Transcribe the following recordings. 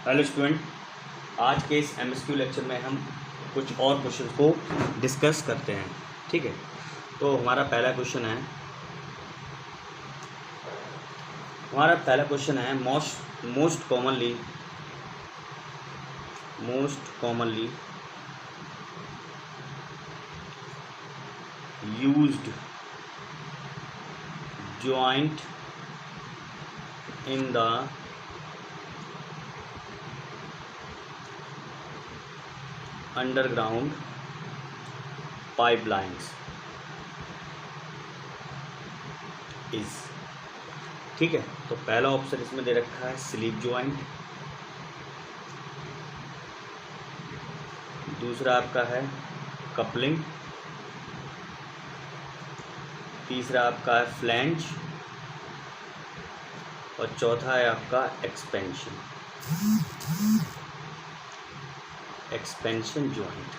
Hello student, आज के इस एमएसक्यू लेक्चर में हम कुछ और क्वेश्चन को डिस्कस करते हैं। ठीक है, तो हमारा पहला क्वेश्चन है most commonly used joint in the underground pipelines is। ठीक है, तो पहला ऑप्शन इसमें दे रखा है स्लीप ज्वाइंट, दूसरा आपका है कपलिंग, तीसरा आपका है फ्लैंज और चौथा है आपका एक्सपेंशन जॉइंट।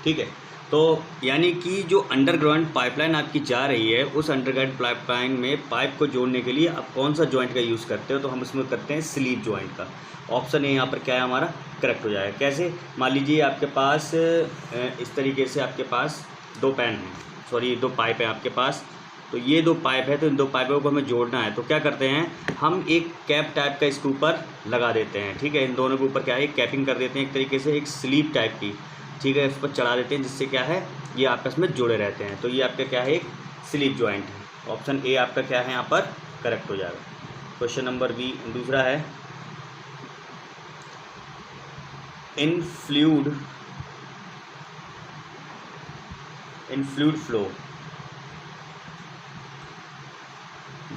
ठीक है, तो यानी कि जो अंडरग्राउंड पाइपलाइन आपकी जा रही है, उस अंडरग्राउंड पाइपलाइन में पाइप को जोड़ने के लिए आप कौन सा जॉइंट का यूज़ करते हो? तो हम इसमें करते हैं स्लीप जॉइंट का। ऑप्शन ए यहाँ पर क्या है हमारा करेक्ट हो जाएगा। कैसे? मान लीजिए आपके पास इस तरीके से आपके पास दो पाइप है आपके पास। तो ये दो पाइप है, तो इन दो पाइपों को हमें जोड़ना है। तो क्या करते हैं, हम एक कैप टाइप का इसके ऊपर लगा देते हैं। ठीक है, इन दोनों के ऊपर क्या है, कैपिंग कर देते हैं एक तरीके से, एक स्लीप टाइप की। ठीक है, इस पर चढ़ा देते हैं, जिससे क्या है ये आपस में जुड़े रहते हैं। तो ये आपका क्या है, एक स्लीप जॉइंट है। ऑप्शन ए आपका क्या है यहाँ पर करेक्ट हो जाएगा। क्वेश्चन नंबर बी दूसरा है इन fluid flow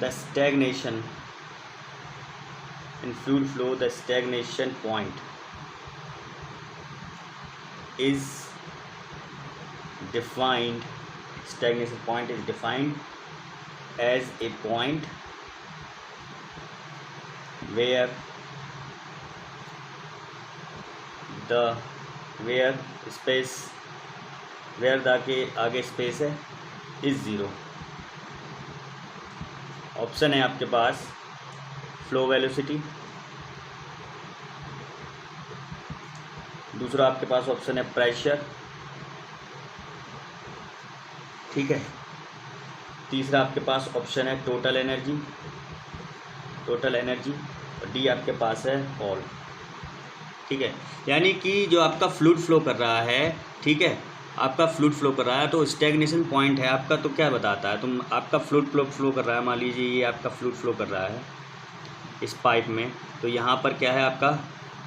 the stagnation point is defined as a point where the के आगे स्पेस है इज ज़ीरो। ऑप्शन है आपके पास फ्लो वेलोसिटी, दूसरा आपके पास ऑप्शन है प्रेशर, ठीक है, तीसरा आपके पास ऑप्शन है टोटल एनर्जी और डी आपके पास है ऑल। ठीक है, यानी कि जो आपका फ्लूइड फ्लो कर रहा है, ठीक है, आपका फ्लूइड फ्लो कर रहा है, तो स्टैग्नेशन पॉइंट है आपका। तो क्या बताता है, तुम आपका फ्लूइड फ्लो कर रहा है, मान लीजिए ये आपका फ्लूइड फ्लो कर रहा है इस पाइप में। तो यहाँ पर क्या है, आपका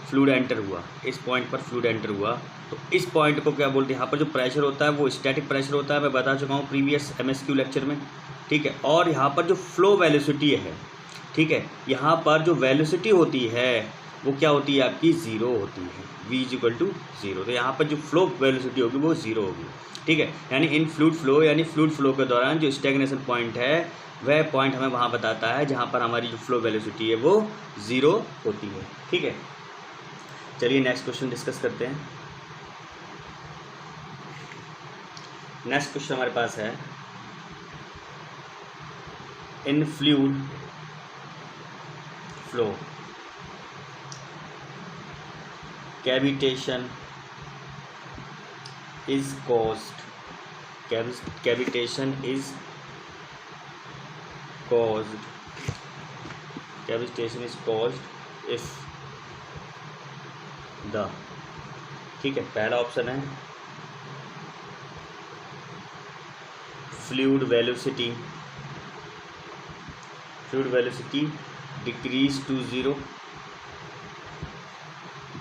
फ्लूइड एंटर हुआ, इस पॉइंट पर फ्लूइड एंटर हुआ। तो इस पॉइंट को क्या बोलते हैं, यहाँ पर जो प्रेशर होता है वो स्टैटिक प्रेशर होता है, मैं बता चुका हूँ प्रीवियस एमएसक्यू लेक्चर में। ठीक है, और यहाँ पर जो फ्लो वेलोसिटी है, ठीक है, यहाँ पर जो वेलोसिटी होती है वो क्या होती है, आपकी ज़ीरो होती है, v=0। तो यहाँ पर जो फ्लो वेलोसिटी होगी वो ज़ीरो होगी। ठीक है, यानी इन फ्लूइड फ्लो के दौरान जो स्टैग्नेशन पॉइंट है, वह पॉइंट हमें वहाँ बताता है जहाँ पर हमारी जो फ्लो वेलोसिटी है वो ज़ीरो होती है। ठीक है, चलिए नेक्स्ट क्वेश्चन डिस्कस करते हैं। नेक्स्ट क्वेश्चन हमारे पास है इन fluid flow cavitation is caused if the, ठीक है, पहला ऑप्शन है fluid velocity decrease to zero,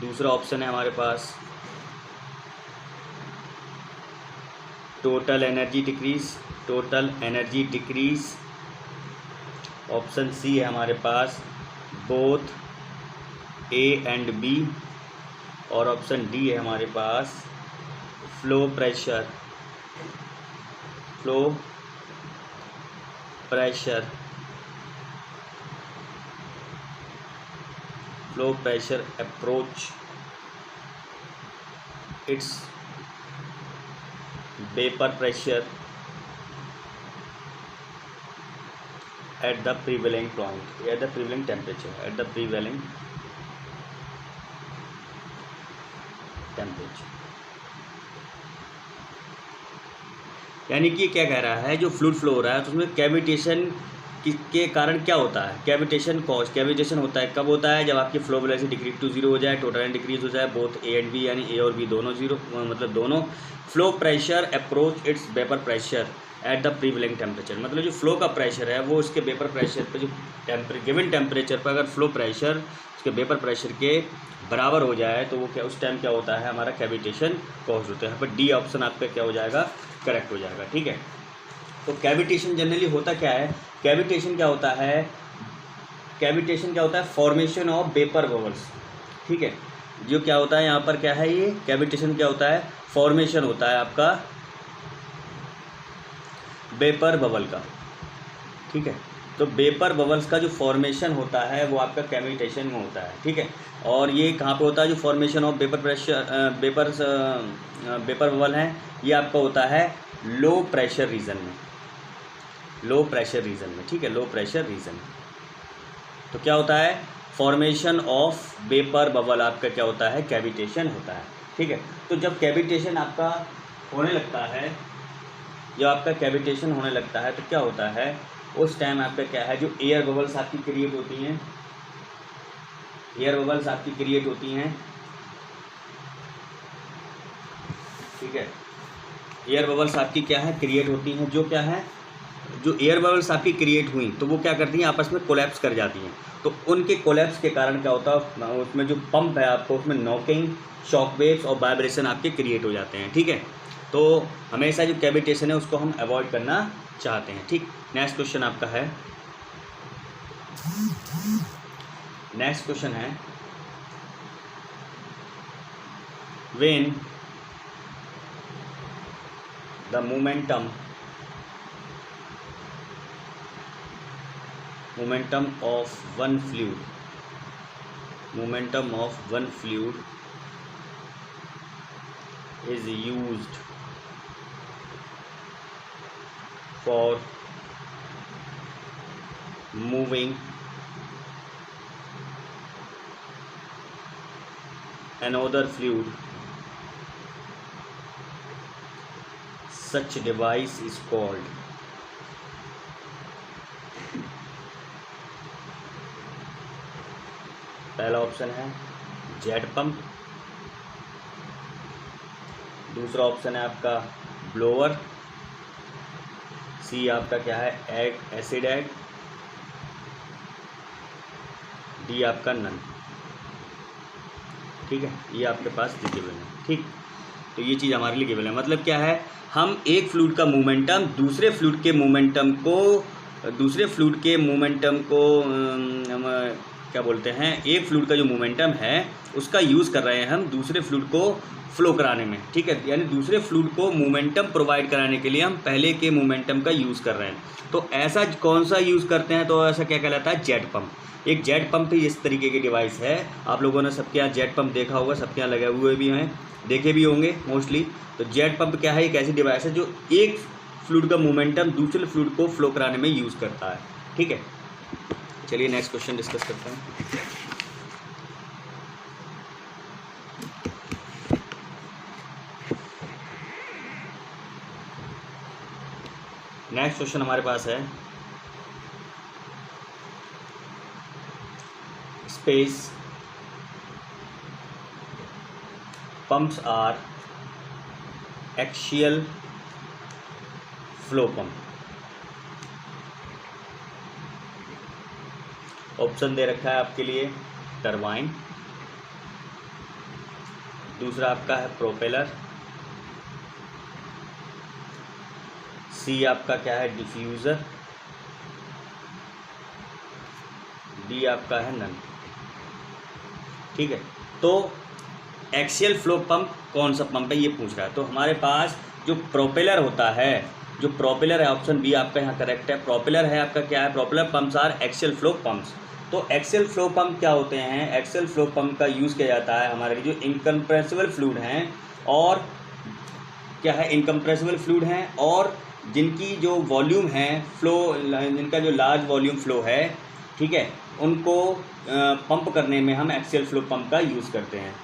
दूसरा ऑप्शन है हमारे पास total energy decrease, option C है हमारे पास बोथ ए एंड बी, और ऑप्शन डी है हमारे पास flow pressure approach its vapor pressure at the prevailing point, at the prevailing temperature, at the prevailing temperature. यानी कि क्या कह रहा है, जो फ्लूइड फ्लो हो रहा है तो उसमें कैविटेशन के कारण क्या होता है, कैविटेशन कॉज, कैविटेशन होता है कब होता है, जब आपकी flow velocity decrease to zero हो जाए, टोटल एंड डिक्रीज हो जाए, बोथ ए एंड बी, यानी ए और बी दोनों जीरो, मतलब दोनों। Flow pressure approach it's vapour pressure at the prevailing temperature, मतलब जो फ्लो का प्रेशर है वो उसके वेपर प्रेशर पर, जो गिवन टेम्परेचर पर अगर फ्लो प्रेशर उसके वेपर प्रेशर के बराबर हो जाए तो वो क्या, उस टाइम क्या होता है, हमारा कैविटेशन कॉज होता है। यहाँ पर डी ऑप्शन आपका क्या हो जाएगा, करेक्ट हो जाएगा। ठीक है, तो कैविटेशन जनरली होता क्या है, कैविटेशन क्या होता है, कैविटेशन क्या होता है, फॉर्मेशन ऑफ वेपर बबल्स। ठीक है, जो क्या होता है यहाँ पर क्या है, ये कैविटेशन क्या होता है, फॉर्मेशन होता है आपका वेपर बबल का। ठीक है, तो वेपर बबल्स का जो फॉर्मेशन होता है वो आपका कैविटेशन में होता है। ठीक है, और ये कहाँ पे होता है, जो formation of vapour pressure vapour bubble हैं, ये आपका होता है लो प्रेशर रीजन में, लो प्रेशर रीजन में। ठीक है, लो प्रेशर रीजन। तो क्या होता है, फॉर्मेशन ऑफ वेपर बबल आपका क्या होता है, कैविटेशन होता है। ठीक है, तो जब कैविटेशन आपका होने लगता है, जब आपका कैविटेशन होने लगता है तो क्या होता है, उस टाइम आपका क्या है, जो एयर बबल्स आपकी क्रिएट होती हैं, एयर बबल्स आपकी क्रिएट होती हैं। ठीक है, एयर बबल्स आपकी क्या है, क्रिएट होती हैं, जो क्या है, जो एयर बबल्स आपकी क्रिएट हुई तो वो क्या करती हैं, आपस में कोलैप्स कर जाती हैं। तो उनके कोलैप्स के कारण क्या होता है, उसमें जो पंप है आपको, उसमें नॉकिंग, शॉक वेव्स और वाइब्रेशन आपके क्रिएट हो जाते हैं। ठीक है, तो हमेशा जो कैविटेशन है उसको हम अवॉइड करना चाहते हैं। ठीक, नेक्स्ट क्वेश्चन आपका है, नेक्स्ट क्वेश्चन है, when the momentum of one fluid is used for moving another fluid, such device is called। पहला ऑप्शन है जेट पंप, दूसरा ऑप्शन है आपका ब्लोअर, सी आपका क्या है, एसिड एग, डी आपका नन। ठीक है, ये आपके पास गिवन है। ठीक, तो ये चीज़ हमारे लिए गिवन है, मतलब क्या है, हम एक फ्लूइड का मोमेंटम दूसरे फ्लूइड के मोमेंटम को हम क्या बोलते हैं, एक फ्लूइड का जो मोमेंटम है उसका यूज़ कर रहे हैं हम दूसरे फ्लूइड को फ्लो कराने में। ठीक है, यानी दूसरे फ्लूइड को मोमेंटम प्रोवाइड कराने के लिए हम पहले के मोमेंटम का यूज़ कर रहे हैं। तो ऐसा कौन सा यूज़ करते हैं, तो ऐसा क्या कहलाता है, जेट पंप। एक जेट पंप ही इस तरीके की डिवाइस है, आप लोगों ने सबके यहाँ जेट पंप देखा होगा, सबके यहाँ लगे हुए भी हैं, देखे भी होंगे मोस्टली। तो जेट पंप क्या है, एक ऐसी डिवाइस है जो एक फ्लूइड का मोमेंटम दूसरे फ्लूइड को फ्लो कराने में यूज़ करता है। ठीक है, चलिए नेक्स्ट क्वेश्चन डिस्कस करते हैं। नेक्स्ट क्वेश्चन हमारे पास है, space pumps are axial flow pump. Option दे रखा है आपके लिए, टरबाइन, दूसरा आपका है प्रोपेलर, सी आपका क्या है, डिफ्यूज़र, डी आपका है नन। ठीक है, तो एक्सियल फ्लो पंप कौन सा पंप है ये पूछ रहा है। तो हमारे पास जो प्रोपेलर होता है, जो प्रोपेलर है, ऑप्शन बी आपका यहाँ करेक्ट है, प्रोपेलर है आपका क्या है, propeller pumps are axial flow pumps. तो एक्सियल फ्लो पंप क्या होते हैं, एक्सियल फ्लो पंप का यूज़ किया जाता है हमारे लिए जो इनकम्प्रेसिबल फ्लूइड हैं, और क्या है, इनकम्प्रेसिबल फ्लूइड हैं और जिनकी जो वॉल्यूम है फ्लो, जिनका जो लार्ज वॉल्यूम फ्लो है, ठीक है, उनको पंप करने में हम एक्सियल फ्लो पंप का यूज़ करते हैं।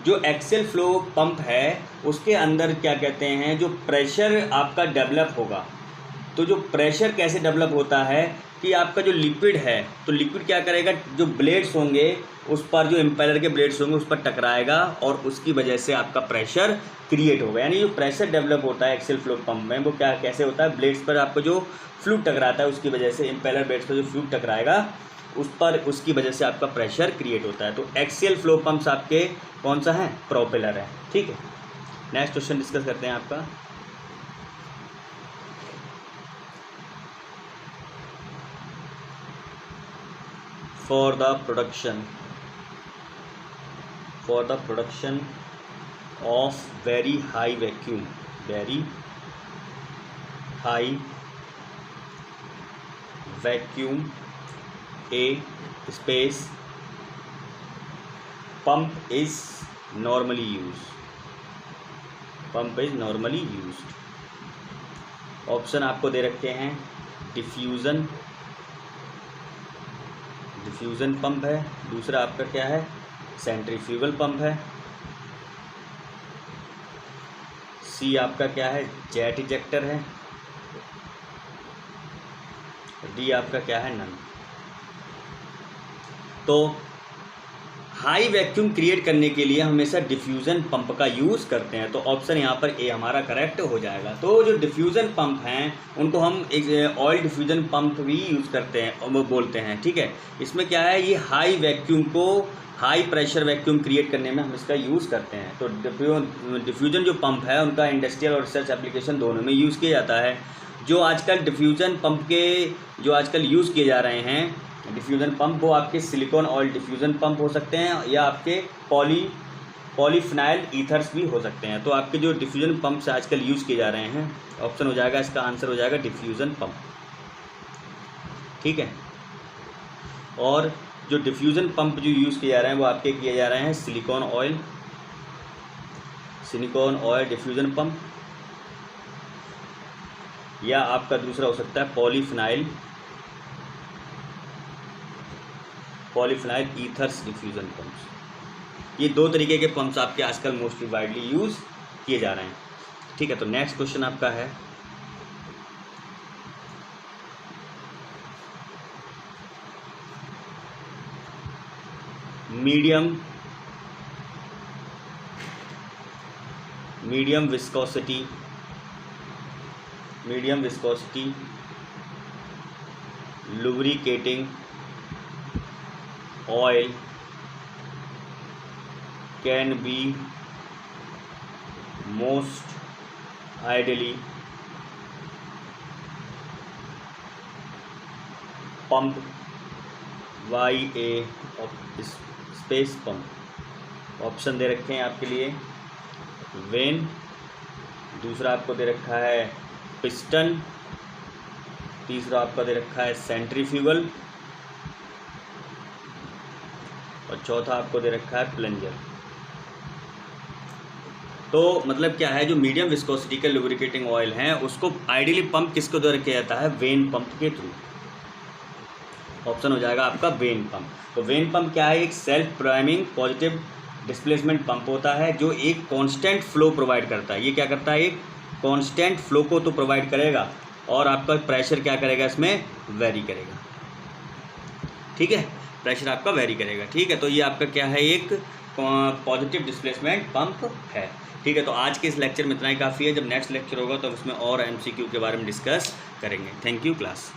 जो एक्सियल फ्लो पंप है उसके अंदर क्या कहते हैं, जो प्रेशर आपका डेवलप होगा, तो जो प्रेशर कैसे डेवलप होता है कि आपका जो लिक्विड है, तो लिक्विड क्या करेगा, जो ब्लेड्स होंगे उस पर, जो इम्पेलर के ब्लेड्स होंगे उस पर टकराएगा और उसकी वजह से आपका प्रेशर क्रिएट होगा। यानी जो प्रेशर डेवलप होता है एक्सियल फ्लो पंप में, वो क्या कैसे होता है, ब्लेड्स पर आपको जो फ्लूइड टकराता है उसकी वजह से, इम्पेलर ब्लेड्स पर जो फ्लूइड टकराएगा उस पर, उसकी वजह से आपका प्रेशर क्रिएट होता है। तो एक्सियल फ्लो पंप्स आपके कौन सा है, प्रोपेलर है। ठीक है, नेक्स्ट क्वेश्चन डिस्कस करते हैं आपका। For the production of very high vacuum a space pump is normally used। Option आपको दे रखे हैं, डिफ्यूज़न पंप है, दूसरा आपका क्या है, सेंट्रीफ्यूगल पंप है, सी आपका क्या है, जेट इजेक्टर है, डी आपका क्या है, नन। तो हाई वैक्यूम क्रिएट करने के लिए हमेशा डिफ्यूज़न पंप का यूज़ करते हैं, तो ऑप्शन यहाँ पर ए हमारा करेक्ट हो जाएगा। तो जो डिफ्यूज़न पंप हैं उनको हम एक ऑयल डिफ्यूज़न पंप भी यूज़ करते हैं और वो बोलते हैं। ठीक है, इसमें क्या है, ये हाई वैक्यूम को, हाई प्रेशर वैक्यूम क्रिएट करने में हम इसका यूज़ करते हैं। तो डिफ्यूज़न जो पंप है उनका इंडस्ट्रियल और रिसर्च एप्लीकेशन दोनों में यूज़ किया जाता है। जो आजकल डिफ्यूज़न पंप के जो आजकल यूज़ किए जा रहे हैं डिफ्यूज़न पंप, वो आपके सिलिकॉन ऑयल डिफ्यूज़न पंप हो सकते हैं या आपके पॉलीफिनाइल ईथर्स भी हो सकते हैं। तो आपके जो डिफ्यूज़न पंप से आजकल यूज़ किए जा रहे हैं, ऑप्शन हो जाएगा, इसका आंसर हो जाएगा डिफ्यूज़न पंप। ठीक है, और जो डिफ्यूज़न पंप जो यूज़ किए जा रहे हैं वो आपके किए जा रहे हैं सिलिकॉन ऑयल डिफ्यूज़न पंप, या आपका दूसरा हो सकता है पॉलीफिनाइल ईथर्स डिफ्यूज़न पंप्स। ये दो तरीके के पंप्स आपके आजकल मोस्टली वाइडली यूज़ किए जा रहे हैं। ठीक है, तो नेक्स्ट क्वेश्चन आपका है, medium viscosity lubricating oil can be most ideally pumped by a space pump। Option दे रखे हैं आपके लिए, वेन, दूसरा आपको दे रखा है पिस्टन, तीसरा आपका दे रखा है सेंट्रीफ्यूगल, और चौथा आपको दे रखा है प्लंजर। तो मतलब क्या है, जो मीडियम विस्कोसिटी के लुब्रिकेटिंग ऑयल हैं उसको आइडियली पंप किसके द्वारा किया जाता है, वेन पंप के थ्रू। ऑप्शन हो जाएगा आपका वेन पंप। तो वेन पंप क्या है, एक self priming positive displacement pump होता है जो एक कांस्टेंट फ्लो प्रोवाइड करता है। ये क्या करता है, एक कांस्टेंट फ्लो को तो प्रोवाइड करेगा और आपका प्रेशर क्या करेगा, इसमें वेरी करेगा। ठीक है, प्रेशर आपका वेरी करेगा। ठीक है, तो ये आपका क्या है, एक पॉजिटिव डिस्प्लेसमेंट पंप है। ठीक है, तो आज के इस लेक्चर में इतना ही काफ़ी है। जब नेक्स्ट लेक्चर होगा तो उसमें और MCQ के बारे में डिस्कस करेंगे। Thank you class.